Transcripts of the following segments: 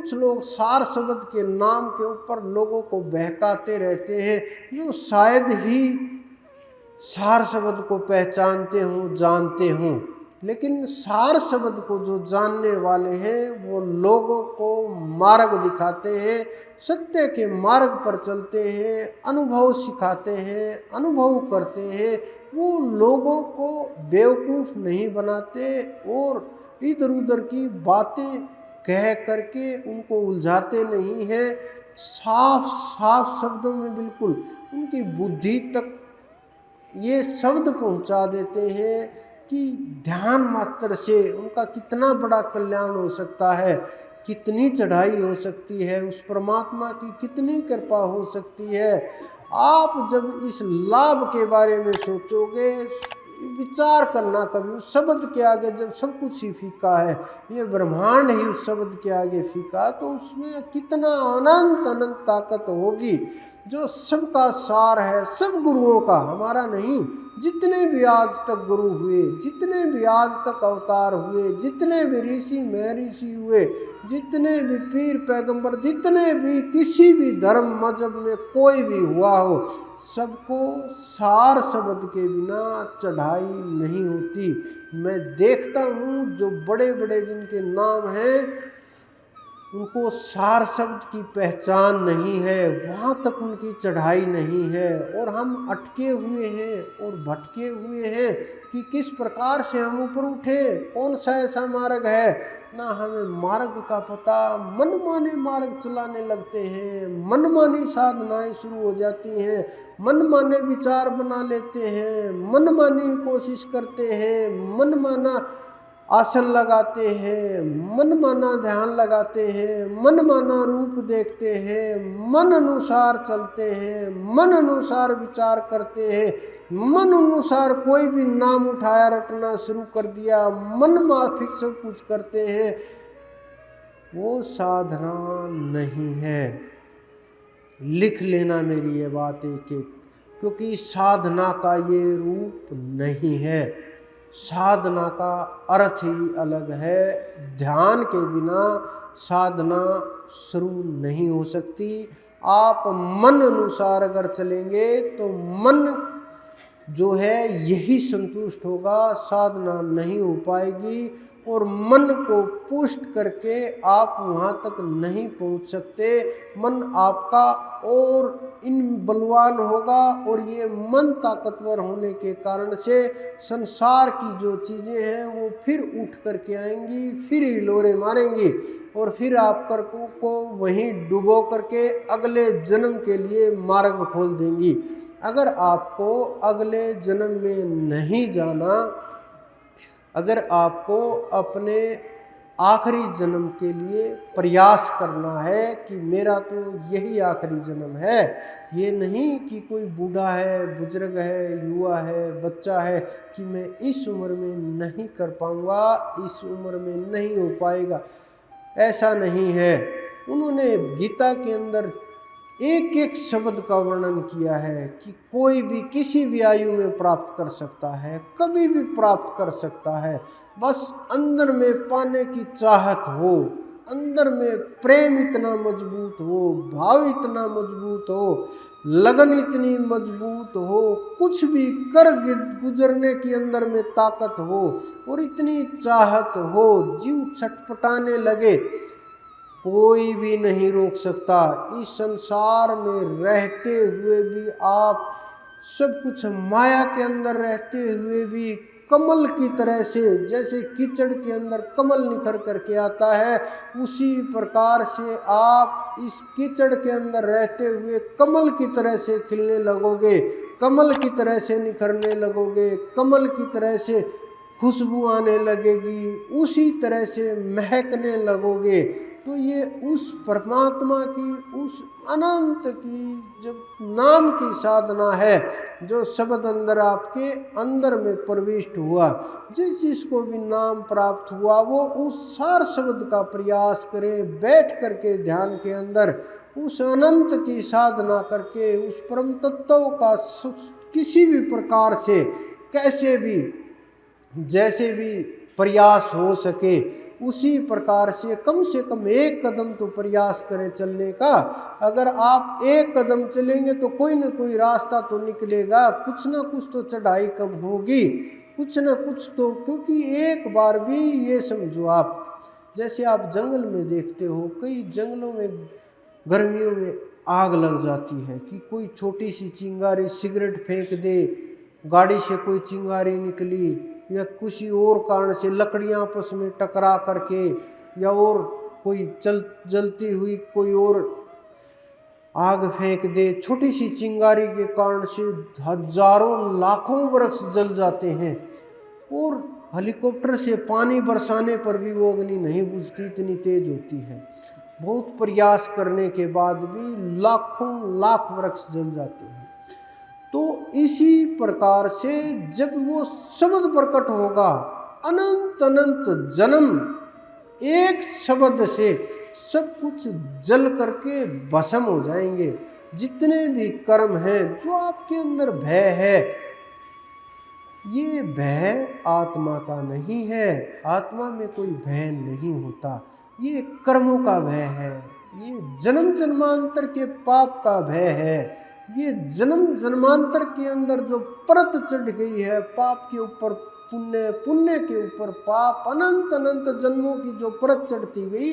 कुछ लोग सार शब्द के नाम के ऊपर लोगों को बहकाते रहते हैं, जो शायद ही सार शब्द को पहचानते हों, जानते हों, लेकिन सार शब्द को जो जानने वाले हैं वो लोगों को मार्ग दिखाते हैं, सत्य के मार्ग पर चलते हैं, अनुभव सिखाते हैं, अनुभव करते हैं। वो लोगों को बेवकूफ़ नहीं बनाते और इधर उधर की बातें कह करके उनको उलझाते नहीं हैं। साफ साफ शब्दों में बिल्कुल उनकी बुद्धि तक ये शब्द पहुंचा देते हैं कि ध्यान मात्र से उनका कितना बड़ा कल्याण हो सकता है, कितनी चढ़ाई हो सकती है, उस परमात्मा की कितनी कृपा हो सकती है। आप जब इस लाभ के बारे में सोचोगे, विचार करना कभी उस शब्द के आगे, जब सब कुछ ही फीका है, ये ब्रह्मांड ही उस शब्द के आगे फीका, तो उसमें कितना अनंत अनंत ताकत होगी। जो सबका सार है, सब गुरुओं का, हमारा नहीं, जितने भी आज तक गुरु हुए, जितने भी आज तक अवतार हुए, जितने भी ऋषि महर्षि हुए, जितने भी पीर पैगंबर, जितने भी किसी भी धर्म मजहब में कोई भी हुआ हो, सबको सार शब्द के बिना चढ़ाई नहीं होती। मैं देखता हूँ जो बड़े बड़े जिनके नाम हैं उनको सार शब्द की पहचान नहीं है, वहाँ तक उनकी चढ़ाई नहीं है, और हम अटके हुए हैं और भटके हुए हैं कि किस प्रकार से हम ऊपर उठे, कौन सा ऐसा मार्ग है, ना हमें मार्ग का पता। मनमाने मार्ग चलाने लगते हैं, मनमानी साधनाएं शुरू हो जाती हैं, मनमाने विचार बना लेते हैं, मनमानी कोशिश करते हैं, मनमाना आसन लगाते हैं, मनमाना ध्यान लगाते हैं, मनमाना रूप देखते हैं, मन अनुसार चलते हैं, मन अनुसार विचार करते हैं, मन अनुसार कोई भी नाम उठाया रटना शुरू कर दिया, मन माफिक सब कुछ करते हैं। वो साधना नहीं है। लिख लेना मेरी ये बात एक एक, क्योंकि साधना का ये रूप नहीं है। साधना का अर्थ ही अलग है। ध्यान के बिना साधना शुरू नहीं हो सकती। आप मन अनुसार अगर चलेंगे तो मन जो है यही संतुष्ट होगा, साधना नहीं हो पाएगी, और मन को पुष्ट करके आप वहाँ तक नहीं पहुँच सकते। मन आपका और इन बलवान होगा, और ये मन ताकतवर होने के कारण से संसार की जो चीज़ें हैं वो फिर उठ करके आएंगी, फिर हिलोरे मारेंगी, और फिर आप को वहीं डुबो करके अगले जन्म के लिए मार्ग खोल देंगी। अगर आपको अगले जन्म में नहीं जाना, अगर आपको अपने आखिरी जन्म के लिए प्रयास करना है कि मेरा तो यही आखिरी जन्म है, ये नहीं कि कोई बूढ़ा है, बुजुर्ग है, युवा है, बच्चा है, कि मैं इस उम्र में नहीं कर पाऊँगा, इस उम्र में नहीं हो पाएगा, ऐसा नहीं है। उन्होंने गीता के अंदर एक एक शब्द का वर्णन किया है कि कोई भी किसी भी आयु में प्राप्त कर सकता है, कभी भी प्राप्त कर सकता है, बस अंदर में पाने की चाहत हो, अंदर में प्रेम इतना मजबूत हो, भाव इतना मजबूत हो, लगन इतनी मजबूत हो, कुछ भी कर गुजरने की अंदर में ताकत हो, और इतनी चाहत हो, जीव छटपटाने लगे, कोई भी नहीं रोक सकता। इस संसार में रहते हुए भी आप सब कुछ माया के अंदर रहते हुए भी कमल की तरह से, जैसे कीचड़ के अंदर कमल निखर करके आता है, उसी प्रकार से आप इस कीचड़ के अंदर रहते हुए कमल की तरह से खिलने लगोगे, कमल की तरह से निखरने लगोगे, कमल की तरह से खुशबू आने लगेगी, उसी तरह से महकने लगोगे। तो ये उस परमात्मा की, उस अनंत की जब नाम की साधना है, जो शब्द अंदर आपके अंदर में प्रविष्ट हुआ, जिस जिसको भी नाम प्राप्त हुआ वो उस सार शब्द का प्रयास करे, बैठ करके ध्यान के अंदर उस अनंत की साधना करके उस परम तत्व का किसी भी प्रकार से, कैसे भी, जैसे भी प्रयास हो सके उसी प्रकार से कम एक कदम तो प्रयास करें चलने का। अगर आप एक कदम चलेंगे तो कोई न कोई रास्ता तो निकलेगा, कुछ ना कुछ तो चढ़ाई कम होगी, कुछ ना कुछ तो। क्योंकि एक बार भी ये समझो आप, जैसे आप जंगल में देखते हो, कई जंगलों में गर्मियों में आग लग जाती है कि कोई छोटी सी चिंगारी, सिगरेट फेंक दे, गाड़ी से कोई चिंगारी निकली, या किसी और कारण से लकड़ियां आपस में टकरा करके, या और कोई जलती हुई कोई और आग फेंक दे, छोटी सी चिंगारी के कारण से हजारों लाखों वृक्ष जल जाते हैं। और हेलीकॉप्टर से पानी बरसाने पर भी वो अग्नि नहीं बुझती, इतनी तेज होती है। बहुत प्रयास करने के बाद भी लाखों लाख वृक्ष जल जाते हैं। तो इसी प्रकार से जब वो शब्द प्रकट होगा, अनंत अनंत जन्म एक शब्द से सब कुछ जल करके भस्म हो जाएंगे। जितने भी कर्म हैं, जो आपके अंदर भय है, ये भय आत्मा का नहीं है। आत्मा में कोई भय नहीं होता, ये कर्मों का भय है, ये जन्म जन्मांतर के पाप का भय है। ये जन्म जन्मांतर के अंदर जो परत चढ़ गई है, पाप के ऊपर पुण्य, पुण्य के ऊपर पाप, अनंत अनंत जन्मों की जो परत चढ़ती गई,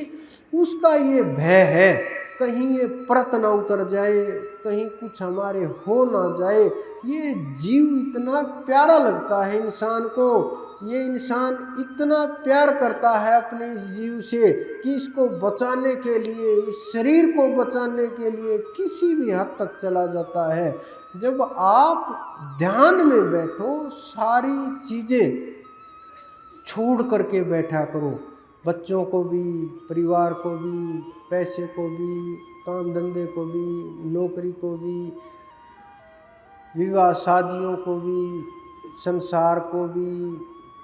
उसका ये भय है। कहीं ये परत ना उतर जाए, कहीं कुछ हमारे हो ना जाए। ये जीव इतना प्यारा लगता है इंसान को, ये इंसान इतना प्यार करता है अपने इस जीव से कि इसको बचाने के लिए, इस शरीर को बचाने के लिए किसी भी हद तक चला जाता है। जब आप ध्यान में बैठो, सारी चीज़ें छोड़ करके बैठा करो, बच्चों को भी, परिवार को भी, पैसे को भी, काम धंधे को भी, नौकरी को भी, विवाह शादियों को भी, संसार को भी,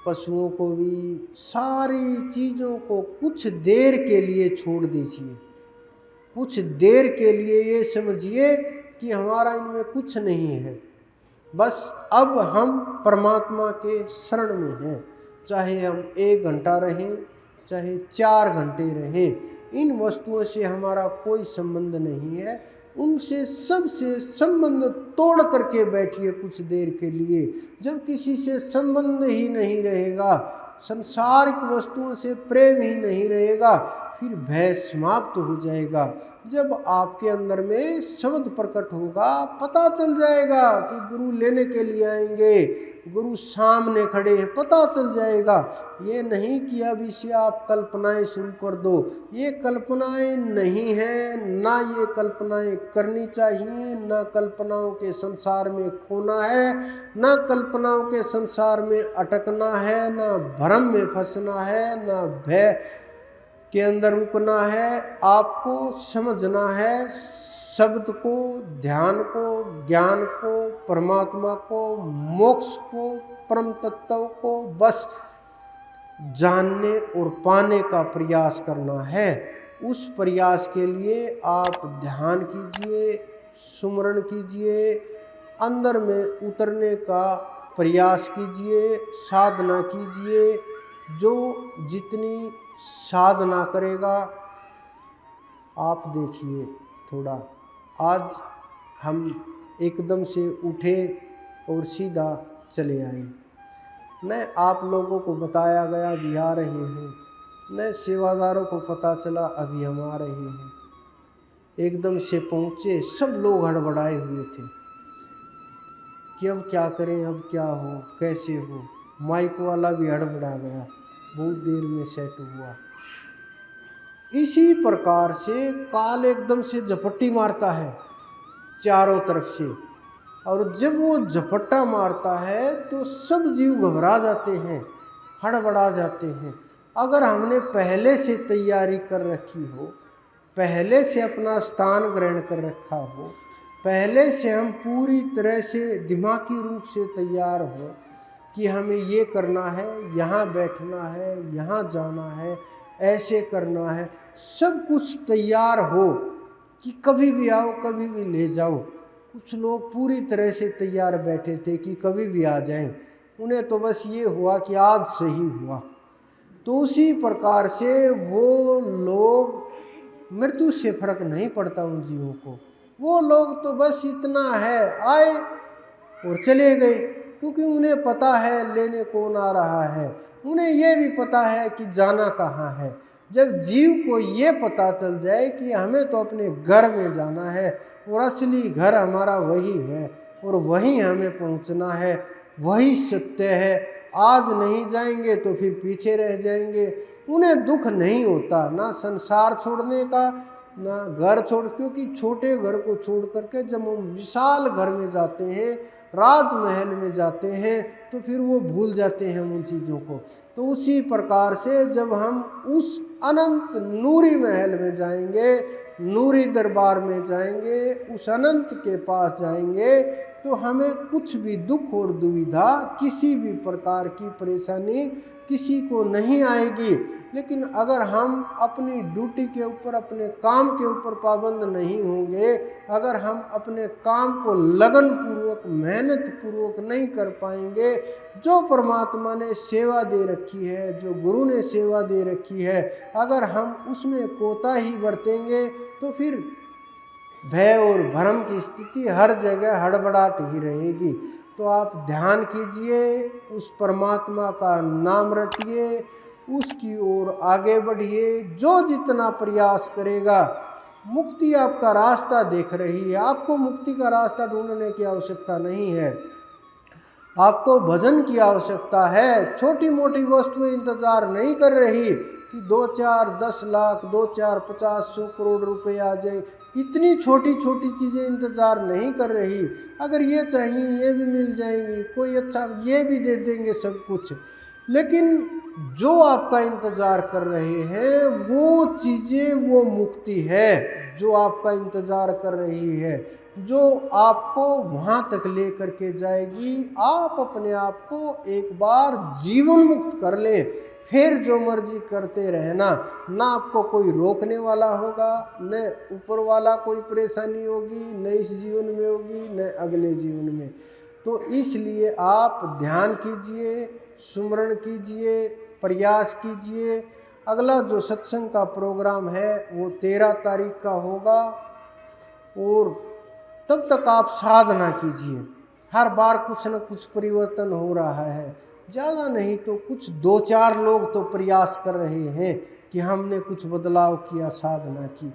पशुओं को भी, सारी चीज़ों को कुछ देर के लिए छोड़ दीजिए। कुछ देर के लिए ये समझिए कि हमारा इनमें कुछ नहीं है, बस अब हम परमात्मा के शरण में हैं। चाहे हम 1 घंटा रहें, चाहे 4 घंटे रहें, इन वस्तुओं से हमारा कोई संबंध नहीं है। उनसे सबसे संबंध तोड़ करके बैठिए कुछ देर के लिए। जब किसी से संबंध ही नहीं रहेगा, संसारिक वस्तुओं से प्रेम ही नहीं रहेगा, फिर भय समाप्त हो जाएगा। जब आपके अंदर में शब्द प्रकट होगा, पता चल जाएगा कि गुरु लेने के लिए आएंगे, गुरु सामने खड़े हैं, पता चल जाएगा। ये नहीं कि अब इसे आप कल्पनाएं शुरू कर दो, ये कल्पनाएं नहीं है, ना ये कल्पनाएं करनी चाहिए, ना कल्पनाओं के संसार में खोना है, ना कल्पनाओं के संसार में अटकना है, ना भ्रम में फंसना है, ना भय के अंदर रुकना है। आपको समझना है शब्द को, ध्यान को, ज्ञान को, परमात्मा को, मोक्ष को, परम तत्व को बस जानने और पाने का प्रयास करना है। उस प्रयास के लिए आप ध्यान कीजिए, सुमरण कीजिए, अंदर में उतरने का प्रयास कीजिए, साधना कीजिए। जो जितनी साधना करेगा, आप देखिए, थोड़ा आज हम एकदम से उठे और सीधा चले आए, न आप लोगों को बताया गया अभी आ रहे हैं, न सेवादारों को पता चला अभी हम आ रहे हैं। एकदम से पहुँचे, सब लोग हड़बड़ाए हुए थे कि अब क्या करें, अब क्या हो, कैसे हो। माइक वाला भी हड़बड़ा गया, बहुत देर में सेट हुआ। इसी प्रकार से काल एकदम से झपट्टी मारता है चारों तरफ से, और जब वो झपट्टा मारता है तो सब जीव घबरा जाते हैं, हड़बड़ा जाते हैं। अगर हमने पहले से तैयारी कर रखी हो, पहले से अपना स्थान ग्रहण कर रखा हो, पहले से हम पूरी तरह से दिमागी रूप से तैयार हो कि हमें ये करना है, यहाँ बैठना है, यहाँ जाना है, ऐसे करना है, सब कुछ तैयार हो कि कभी भी आओ, कभी भी ले जाओ। कुछ लोग पूरी तरह से तैयार बैठे थे कि कभी भी आ जाएं, उन्हें तो बस ये हुआ कि आज सही हुआ। तो उसी प्रकार से वो लोग, मृत्यु से फर्क नहीं पड़ता उन जीवों को। वो लोग तो बस इतना है, आए और चले गए, क्योंकि उन्हें पता है लेने कौन आ रहा है, उन्हें ये भी पता है कि जाना कहाँ है। जब जीव को ये पता चल जाए कि हमें तो अपने घर में जाना है और असली घर हमारा वही है और वहीं हमें पहुंचना है, वही सत्य है, आज नहीं जाएंगे तो फिर पीछे रह जाएंगे, उन्हें दुख नहीं होता ना संसार छोड़ने का ना घर छोड़, क्योंकि छोटे घर को छोड़ करके जब हम विशाल घर में जाते हैं, राजमहल में जाते हैं, तो फिर वो भूल जाते हैं उन चीज़ों को। तो उसी प्रकार से जब हम उस अनंत नूरी महल में जाएंगे, नूरी दरबार में जाएंगे, उस अनंत के पास जाएंगे, तो हमें कुछ भी दुख और दुविधा, किसी भी प्रकार की परेशानी किसी को नहीं आएगी। लेकिन अगर हम अपनी ड्यूटी के ऊपर, अपने काम के ऊपर पाबंद नहीं होंगे, अगर हम अपने काम को लगन पूर्वक, मेहनत पूर्वक नहीं कर पाएंगे, जो परमात्मा ने सेवा दे रखी है, जो गुरु ने सेवा दे रखी है, अगर हम उसमें कोताही बरतेंगे, तो फिर भय और भ्रम की स्थिति हर जगह हड़बड़ाहट ही रहेगी। तो आप ध्यान कीजिए, उस परमात्मा का नाम रटिए, उसकी ओर आगे बढ़िए। जो जितना प्रयास करेगा, मुक्ति आपका रास्ता देख रही है, आपको मुक्ति का रास्ता ढूंढने की आवश्यकता नहीं है, आपको भजन की आवश्यकता है। छोटी मोटी वस्तुएं इंतजार नहीं कर रही कि 2-4 10 लाख, 2-4 50-100 करोड़ रुपए आ जाए, इतनी छोटी छोटी चीज़ें इंतज़ार नहीं कर रही। अगर ये चाहिए ये भी मिल जाएंगी, कोई अच्छा ये भी दे देंगे सब कुछ, लेकिन जो आपका इंतज़ार कर रहे हैं वो चीज़ें, वो मुक्ति है जो आपका इंतज़ार कर रही है, जो आपको वहाँ तक ले करके जाएगी। आप अपने आप को एक बार जीवन मुक्त कर लें, फिर जो मर्जी करते रहना, ना आपको कोई रोकने वाला होगा, न ऊपर वाला कोई परेशानी होगी, न इस जीवन में होगी न अगले जीवन में। तो इसलिए आप ध्यान कीजिए, सुमरण कीजिए, प्रयास कीजिए। अगला जो सत्संग का प्रोग्राम है वो 13 तारीख का होगा, और तब तक आप साधना कीजिए। हर बार कुछ न कुछ परिवर्तन हो रहा है, ज़्यादा नहीं तो कुछ 2-4 लोग तो प्रयास कर रहे हैं कि हमने कुछ बदलाव किया, साधना की।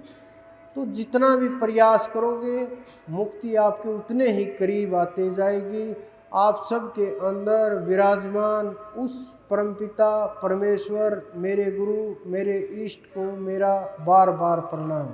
तो जितना भी प्रयास करोगे, मुक्ति आपके उतने ही करीब आते जाएगी। आप सबके अंदर विराजमान उस परमपिता परमेश्वर, मेरे गुरु, मेरे इष्ट को मेरा बार बार प्रणाम।